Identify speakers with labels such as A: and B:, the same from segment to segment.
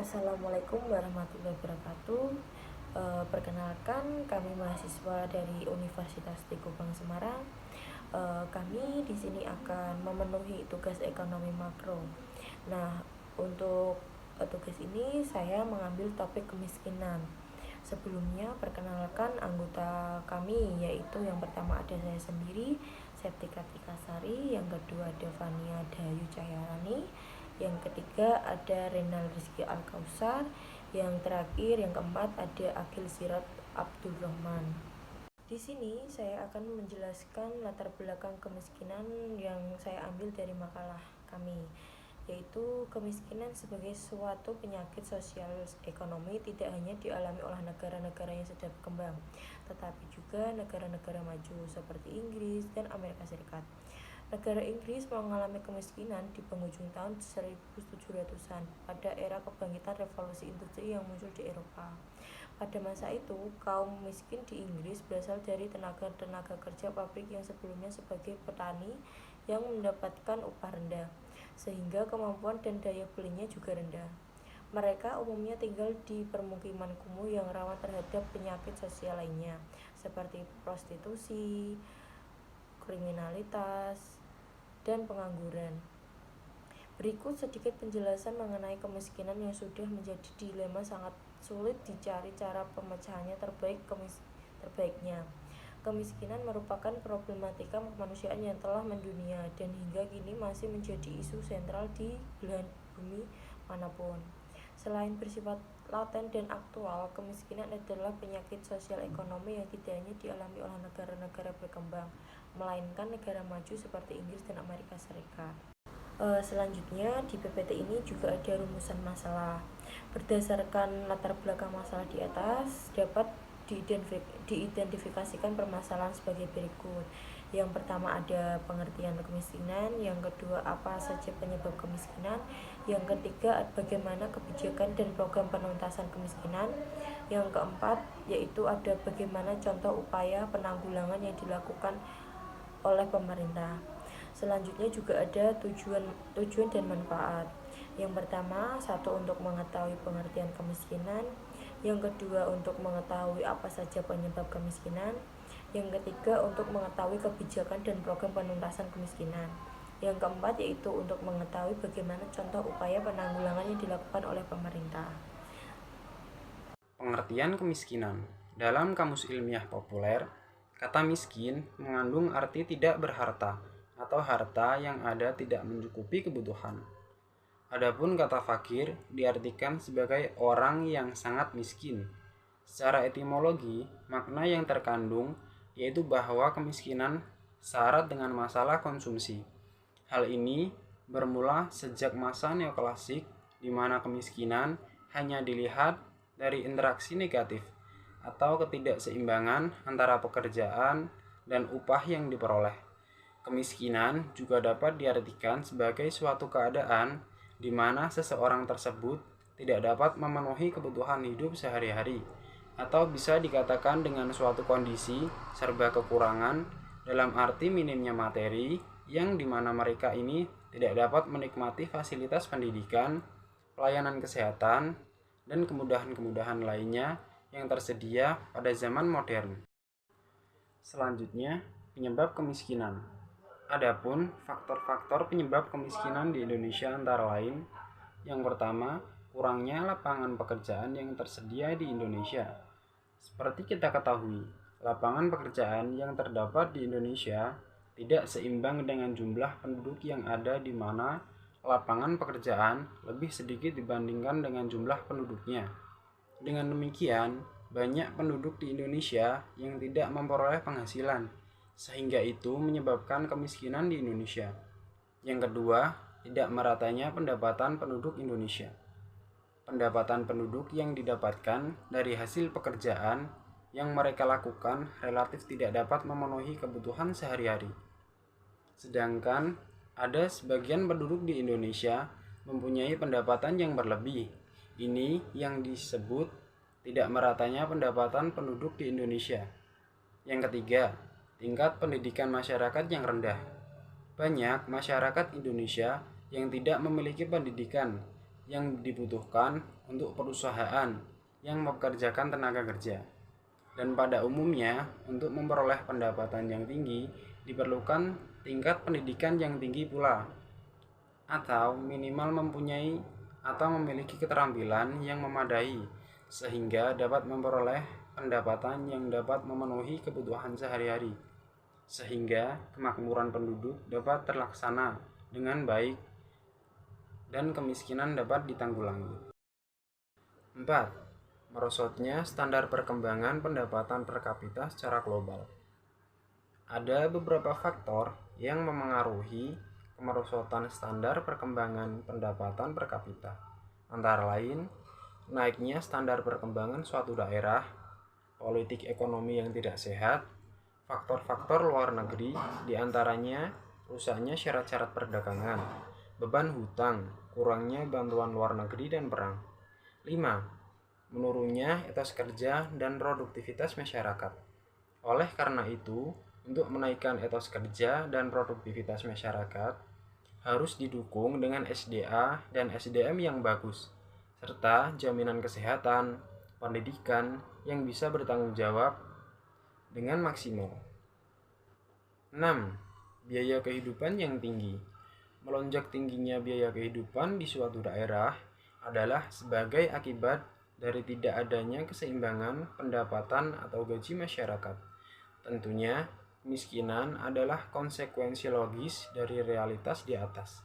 A: Assalamualaikum warahmatullahi wabarakatuh. Perkenalkan, kami mahasiswa dari Universitas Teguh Bang Semarang. Kami di sini akan memenuhi tugas ekonomi makro. Nah, untuk tugas ini saya mengambil topik kemiskinan. Sebelumnya, perkenalkan anggota kami, yaitu yang pertama ada saya sendiri, Septika Tikasari, yang kedua ada Fania Dayu Cahyarani, yang ketiga ada Renal Rizky Alkausar, yang terakhir yang keempat ada Akil Sirat Abdurrahman. Di sini saya akan menjelaskan latar belakang kemiskinan yang saya ambil dari makalah kami, yaitu kemiskinan sebagai suatu penyakit sosial ekonomi tidak hanya dialami oleh negara-negara yang sudah berkembang, tetapi juga negara-negara maju seperti Inggris dan Amerika Serikat. Negara Inggris mengalami kemiskinan di penghujung tahun 1700-an pada era kebangkitan revolusi industri yang muncul di Eropa. Pada masa itu, kaum miskin di Inggris berasal dari tenaga kerja pabrik yang sebelumnya sebagai petani yang mendapatkan upah rendah, sehingga kemampuan dan daya belinya juga rendah. Mereka umumnya tinggal di permukiman kumuh yang rawan terhadap penyakit sosial lainnya, seperti prostitusi, kriminalitas, dan pengangguran. Berikut sedikit penjelasan mengenai kemiskinan yang sudah menjadi dilema sangat sulit dicari cara pemecahannya terbaiknya. Kemiskinan merupakan problematika kemanusiaan yang telah mendunia dan hingga kini masih menjadi isu sentral di belahan bumi manapun. Selain bersifat laten dan aktual, kemiskinan adalah penyakit sosial ekonomi yang tidak hanya dialami oleh negara-negara berkembang, melainkan negara maju seperti Inggris dan Amerika Serikat. Selanjutnya di PPT ini juga ada rumusan masalah. Berdasarkan latar belakang masalah di atas, dapat diidentifikasikan permasalahan sebagai berikut. Yang pertama ada pengertian kemiskinan, yang kedua apa saja penyebab kemiskinan, yang ketiga bagaimana kebijakan dan program penuntasan kemiskinan, yang keempat yaitu ada bagaimana contoh upaya penanggulangan yang dilakukan oleh pemerintah. Selanjutnya juga ada tujuan dan manfaat. Yang pertama, satu untuk mengetahui pengertian kemiskinan, yang kedua untuk mengetahui apa saja penyebab kemiskinan, yang ketiga untuk mengetahui kebijakan dan program penuntasan kemiskinan, yang keempat yaitu untuk mengetahui bagaimana contoh upaya penanggulangan yang dilakukan oleh pemerintah.
B: Pengertian kemiskinan. Dalam kamus ilmiah populer, kata miskin mengandung arti tidak berharta atau harta yang ada tidak mencukupi kebutuhan. Adapun kata fakir diartikan sebagai orang yang sangat miskin. Secara etimologi, makna yang terkandung yaitu bahwa kemiskinan syarat dengan masalah konsumsi. Hal ini bermula sejak masa neoklasik di mana kemiskinan hanya dilihat dari interaksi negatif atau ketidakseimbangan antara pekerjaan dan upah yang diperoleh. Kemiskinan juga dapat diartikan sebagai suatu keadaan di mana seseorang tersebut tidak dapat memenuhi kebutuhan hidup sehari-hari, atau bisa dikatakan dengan suatu kondisi serba kekurangan dalam arti minimnya materi yang dimana mereka ini tidak dapat menikmati fasilitas pendidikan, pelayanan kesehatan, dan kemudahan-kemudahan lainnya yang tersedia pada zaman modern. Selanjutnya, penyebab kemiskinan. Adapun faktor-faktor penyebab kemiskinan di Indonesia antara lain, yang pertama, kurangnya lapangan pekerjaan yang tersedia di Indonesia. Seperti kita ketahui, lapangan pekerjaan yang terdapat di Indonesia tidak seimbang dengan jumlah penduduk yang ada di mana lapangan pekerjaan lebih sedikit dibandingkan dengan jumlah penduduknya. Dengan demikian, banyak penduduk di Indonesia yang tidak memperoleh penghasilan, sehingga itu menyebabkan kemiskinan di Indonesia. Yang kedua, tidak meratanya pendapatan penduduk Indonesia. Pendapatan penduduk yang didapatkan dari hasil pekerjaan yang mereka lakukan relatif tidak dapat memenuhi kebutuhan sehari-hari. Sedangkan ada sebagian penduduk di Indonesia mempunyai pendapatan yang berlebih. Ini yang disebut tidak meratanya pendapatan penduduk di Indonesia. Yang ketiga, tingkat pendidikan masyarakat yang rendah. Banyak masyarakat Indonesia yang tidak memiliki pendidikan, yang dibutuhkan untuk perusahaan yang mempekerjakan tenaga kerja. Dan pada umumnya, untuk memperoleh pendapatan yang tinggi, diperlukan tingkat pendidikan yang tinggi pula, atau minimal mempunyai atau memiliki keterampilan yang memadai, sehingga dapat memperoleh pendapatan yang dapat memenuhi kebutuhan sehari-hari, sehingga kemakmuran penduduk dapat terlaksana dengan baik dan kemiskinan dapat ditanggulangi. 4. Merosotnya standar perkembangan pendapatan per kapita secara global. Ada beberapa faktor yang memengaruhi kemerosotan standar perkembangan pendapatan per kapita. Antara lain, naiknya standar perkembangan suatu daerah, politik ekonomi yang tidak sehat, faktor-faktor luar negeri, diantaranya rusaknya syarat-syarat perdagangan, beban hutang, kurangnya bantuan luar negeri, dan perang. 5. Menurunnya etos kerja dan produktivitas masyarakat. Oleh karena itu, untuk menaikkan etos kerja dan produktivitas masyarakat, harus didukung dengan SDA dan SDM yang bagus, serta jaminan kesehatan, pendidikan yang bisa bertanggung jawab dengan maksimal. 6. Biaya kehidupan yang tinggi. Melonjak tingginya biaya kehidupan di suatu daerah adalah sebagai akibat dari tidak adanya keseimbangan pendapatan atau gaji masyarakat. Tentunya, kemiskinan adalah konsekuensi logis dari realitas di atas.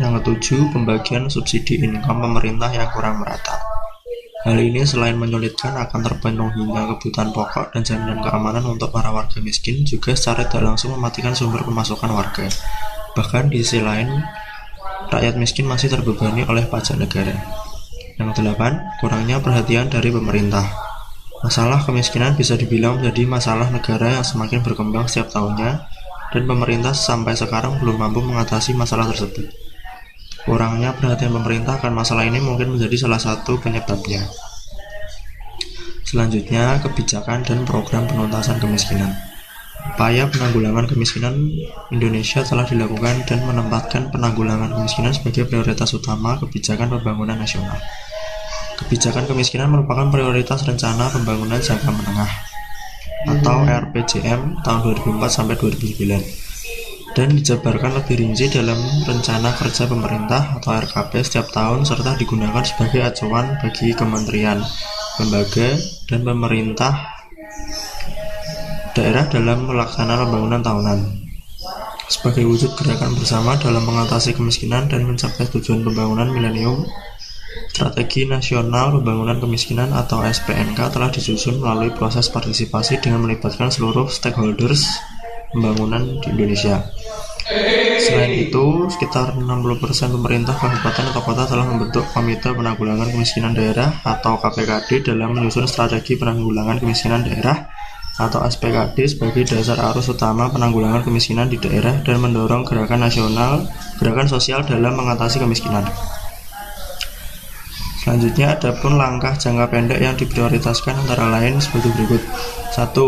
C: Yang ketujuh, pembagian subsidi income pemerintah yang kurang merata. Hal ini selain menyulitkan akan terpenuhinya kebutuhan pokok dan jaminan keamanan untuk para warga miskin, juga secara tidak langsung mematikan sumber pemasukan warga. Bahkan di sisi lain, rakyat miskin masih terbebani oleh pajak negara. Yang 8, kurangnya perhatian dari pemerintah. Masalah kemiskinan bisa dibilang menjadi masalah negara yang semakin berkembang setiap tahunnya, dan pemerintah sampai sekarang belum mampu mengatasi masalah tersebut. Kurangnya perhatian pemerintah akan masalah ini mungkin menjadi salah satu penyebabnya. Selanjutnya, kebijakan dan program penuntasan kemiskinan. Upaya penanggulangan kemiskinan Indonesia telah dilakukan dan menempatkan penanggulangan kemiskinan sebagai prioritas utama kebijakan pembangunan nasional. Kebijakan kemiskinan merupakan prioritas rencana pembangunan jangka menengah atau RPJM tahun 2004-2009 dan dijabarkan lebih rinci dalam rencana kerja pemerintah atau RKP setiap tahun, serta digunakan sebagai acuan bagi kementerian, lembaga, dan pemerintah daerah dalam pelaksanaan pembangunan tahunan. Sebagai wujud gerakan bersama dalam mengatasi kemiskinan dan mencapai tujuan pembangunan milenium, Strategi Nasional Pembangunan Kemiskinan atau SPNK telah disusun melalui proses partisipasi dengan melibatkan seluruh stakeholders pembangunan di Indonesia. Selain itu, sekitar 60% pemerintah kabupaten atau kota telah membentuk Komite Penanggulangan Kemiskinan Daerah atau KPKD dalam menyusun strategi penanggulangan kemiskinan daerah atau SPKD sebagai dasar arus utama penanggulangan kemiskinan di daerah dan mendorong gerakan sosial dalam mengatasi kemiskinan. Selanjutnya, adapun langkah jangka pendek yang diprioritaskan antara lain sebagai berikut. 1.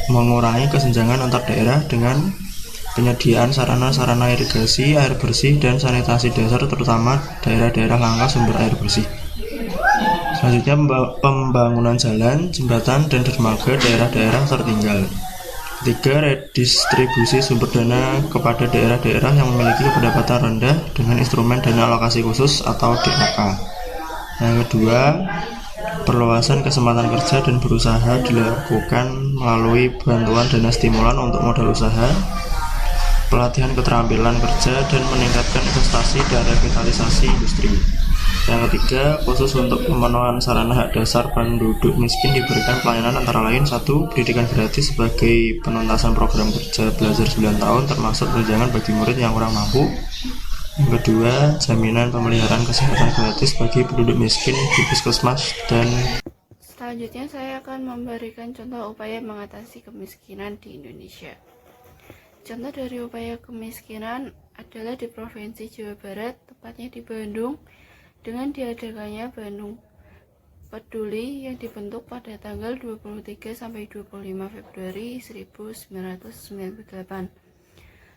C: Mengurangi kesenjangan antar daerah dengan penyediaan sarana-sarana irigasi, air bersih, dan sanitasi dasar, terutama daerah-daerah langka sumber air bersih. Selanjutnya, pembangunan jalan, jembatan, dan dermaga daerah-daerah tertinggal. 3. Redistribusi sumber dana kepada daerah-daerah yang memiliki pendapatan rendah dengan instrumen dana alokasi khusus atau DAK. Yang kedua, perluasan kesempatan kerja dan berusaha dilakukan melalui bantuan dana stimulan untuk modal usaha, pelatihan keterampilan kerja, dan meningkatkan investasi dan revitalisasi industri. Yang ketiga, khusus untuk pemenuhan sarana hak dasar penduduk miskin diberikan pelayanan antara lain 1. Pendidikan gratis sebagai penuntasan program kerja belajar 9 tahun termasuk tunjangan bagi murid yang kurang mampu. Yang kedua, jaminan pemeliharaan kesehatan gratis bagi penduduk miskin di puskesmas. Dan
D: selanjutnya saya akan memberikan contoh upaya mengatasi kemiskinan di Indonesia. Contoh dari upaya kemiskinan adalah di Provinsi Jawa Barat, tepatnya di Bandung, dengan diadakannya Bandung Peduli yang dibentuk pada tanggal 23 sampai 25 Februari 1998.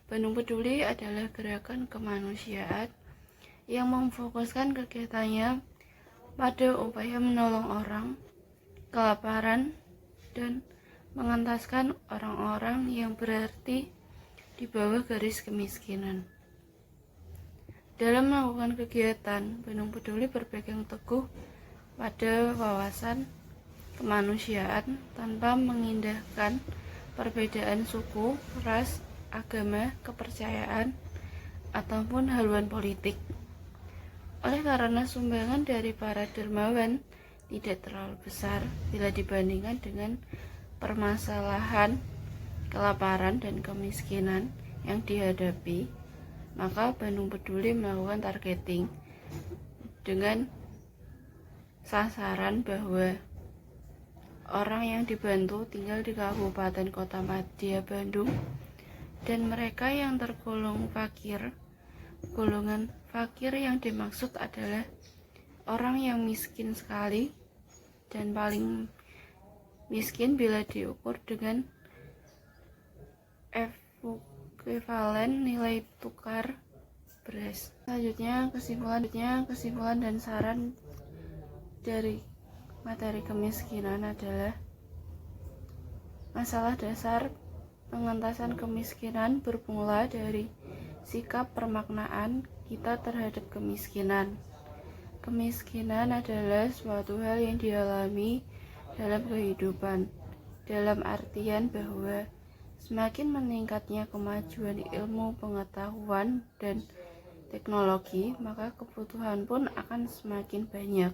D: Bandung Peduli adalah gerakan kemanusiaan yang memfokuskan kegiatannya pada upaya menolong orang, kelaparan, dan mengentaskan orang-orang yang berarti di bawah garis kemiskinan. Dalam melakukan kegiatan, Bandung Peduli berpegang teguh pada wawasan kemanusiaan tanpa mengindahkan perbedaan suku, ras, agama, kepercayaan, ataupun haluan politik. Oleh karena sumbangan dari para dermawan tidak terlalu besar bila dibandingkan dengan permasalahan kelaparan dan kemiskinan yang dihadapi, maka Bandung Peduli melakukan targeting dengan sasaran bahwa orang yang dibantu tinggal di Kabupaten Kota Madya Bandung, dan mereka yang tergolong fakir. Golongan fakir yang dimaksud adalah orang yang miskin sekali dan paling miskin bila diukur dengan ekuivalen nilai tukar beras. Selanjutnya kesimpulan dan saran dari materi kemiskinan adalah masalah dasar pengentasan kemiskinan bermula dari sikap permaknaan kita terhadap kemiskinan. Kemiskinan adalah suatu hal yang dialami dalam kehidupan, dalam artian bahwa semakin meningkatnya kemajuan ilmu pengetahuan dan teknologi, maka kebutuhan pun akan semakin banyak.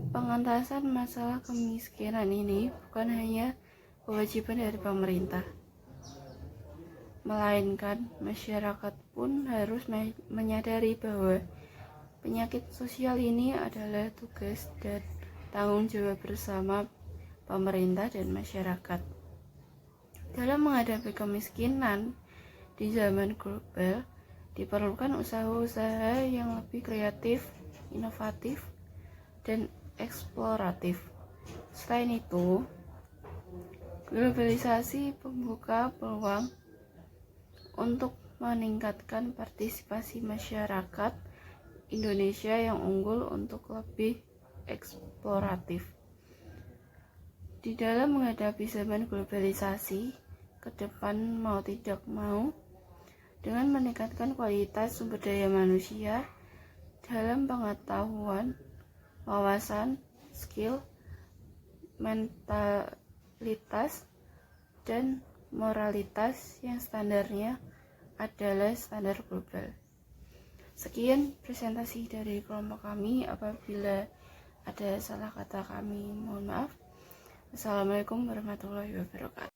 D: Pengentasan masalah kemiskinan ini bukan hanya kewajiban dari pemerintah, melainkan masyarakat pun harus menyadari bahwa penyakit sosial ini adalah tugas dan tanggung jawab bersama pemerintah dan masyarakat. Dalam menghadapi kemiskinan di zaman global, diperlukan usaha-usaha yang lebih kreatif, inovatif, dan eksploratif. Selain itu, globalisasi membuka peluang untuk meningkatkan partisipasi masyarakat Indonesia yang unggul untuk lebih eksploratif. Di dalam menghadapi zaman globalisasi ke depan, mau tidak mau, dengan meningkatkan kualitas sumber daya manusia dalam pengetahuan, wawasan, skill, mentalitas, dan moralitas yang standarnya adalah standar global. Sekian presentasi dari kelompok kami. Apabila ada salah kata kami, mohon maaf. Assalamualaikum warahmatullahi wabarakatuh.